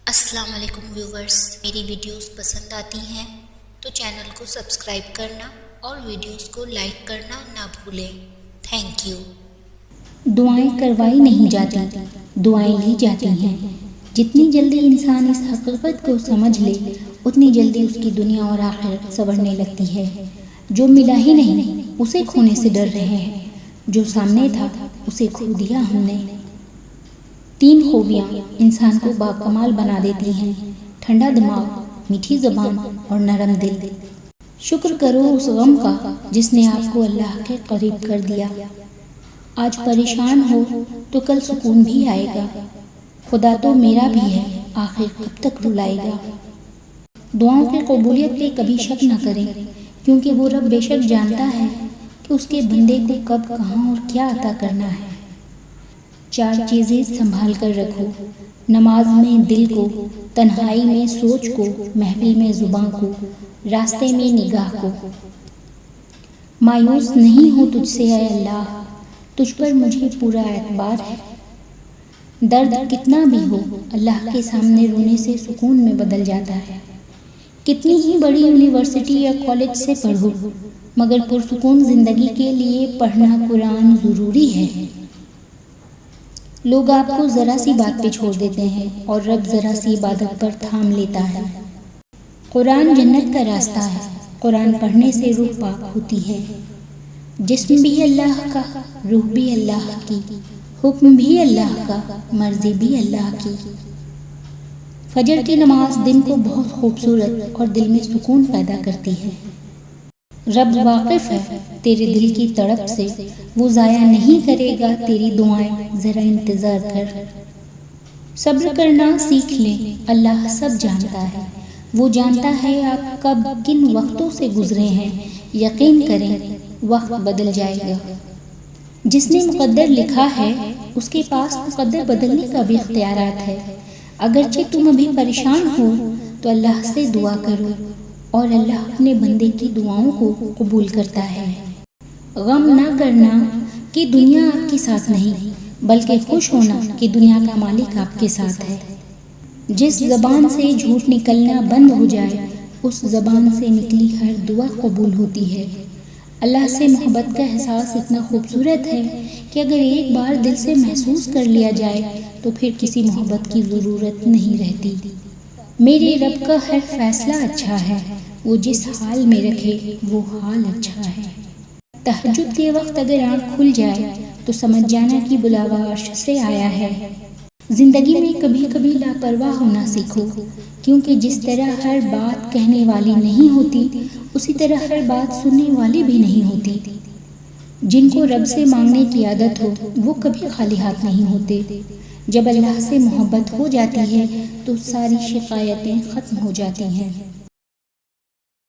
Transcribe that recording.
السلام علیکم ویورز، میری ویڈیوز پسند آتی ہیں تو چینل کو سبسکرائب کرنا اور ویڈیوز کو لائک کرنا نہ بھولیں۔ Thank you. دعائیں کروائی نہیں جاتی، دعائیں لی جاتی ہیں۔ جتنی جلدی انسان اس حقیقت کو سمجھ لے اتنی جلدی اس کی دنیا اور آخرت سنورنے لگتی ہے۔ جو ملا ہی نہیں اسے کھونے سے ڈر رہے ہیں، جو سامنے تھا اسے کھو دیا ہم نے۔ 3 خوبیاں انسان کو باکمال بنا دیتی ہیں: ٹھنڈا دماغ، میٹھی زبان اور نرم دل۔ شکر کرو اس غم کا جس نے آپ کو اللہ کے قریب کر دیا۔ آج پریشان ہو تو کل سکون بھی آئے گا۔ خدا تو میرا بھی ہے، آخر کب تک رلائے گا۔ دعاؤں کی قبولیت پہ کبھی شک نہ کریں، کیونکہ وہ رب بے شک جانتا ہے کہ اس کے بندے کو کب، کہاں اور کیا عطا کرنا ہے۔ 4 چیزیں سنبھال کر رکھو: نماز میں دل کو، تنہائی میں سوچ کو، محفل میں زباں کو، راستے میں نگاہ کو۔ مایوس نہیں ہوں تجھ سے اے اللہ، تجھ پر مجھے پورا اعتبار ہے۔ درد کتنا بھی ہو اللہ کے سامنے رونے سے سکون میں بدل جاتا ہے۔ کتنی ہی بڑی یونیورسٹی یا کالج سے پڑھو، مگر پرسکون زندگی کے لیے پڑھنا قرآن ضروری ہے۔ لوگ آپ کو ذرا سی بات پہ چھوڑ دیتے ہیں اور رب ذرا سی عبادت پر تھام لیتا ہے۔ قرآن جنت کا راستہ ہے، قرآن پڑھنے سے روح پاک ہوتی ہے۔ جسم بھی اللہ کا، روح بھی اللہ کی، حکم بھی اللہ کا، مرضی بھی اللہ کی۔ فجر کی نماز دن کو بہت خوبصورت اور دل میں سکون پیدا کرتی ہے۔ رب واقف ہے تیرے دل کی تڑپ سے، وہ ضائع نہیں کرے گا تیری دعائیں، ذرا انتظار کر۔ صبر کرنا سیکھ لیں، اللہ سب جانتا ہے، وہ جانتا ہے آپ کب کن وقتوں سے گزرے ہیں۔ یقین کریں وقت بدل جائے گا۔ جس نے مقدر لکھا ہے اس کے پاس مقدر بدلنے کا بھی اختیارات ہے۔ اگرچہ تم ابھی پریشان ہو تو اللہ سے دعا کرو، اور اللہ اپنے بندے کی دعاؤں کو قبول کرتا ہے۔ غم نہ کرنا کہ دنیا آپ کے ساتھ نہیں، بلکہ خوش ہونا کہ دنیا کا مالک آپ کے ساتھ ہے۔ جس زبان سے جھوٹ نکلنا بند ہو جائے اس زبان سے نکلی ہر دعا قبول ہوتی ہے۔ اللہ سے محبت کا احساس اتنا خوبصورت ہے کہ اگر ایک بار دل سے محسوس کر لیا جائے تو پھر کسی محبت کی ضرورت نہیں رہتی۔ میرے رب کا ہر فیصلہ اچھا ہے، وہ جس حال میں رکھے وہ حال اچھا ہے۔ تہجد کے وقت اگر آنکھ کھل جائے تو سمجھ جانا کہ بلاوا عرش سے آیا ہے۔ زندگی میں کبھی کبھی لاپرواہ ہونا سیکھو، کیونکہ جس طرح ہر بات کہنے والی نہیں ہوتی اسی طرح ہر بات سننے والی بھی نہیں ہوتی۔ جن کو رب سے مانگنے کی عادت ہو وہ کبھی خالی ہاتھ نہیں ہوتے۔ جب اللہ سے محبت ہو جاتی ہے تو ساری شکایتیں ختم ہو جاتی ہیں۔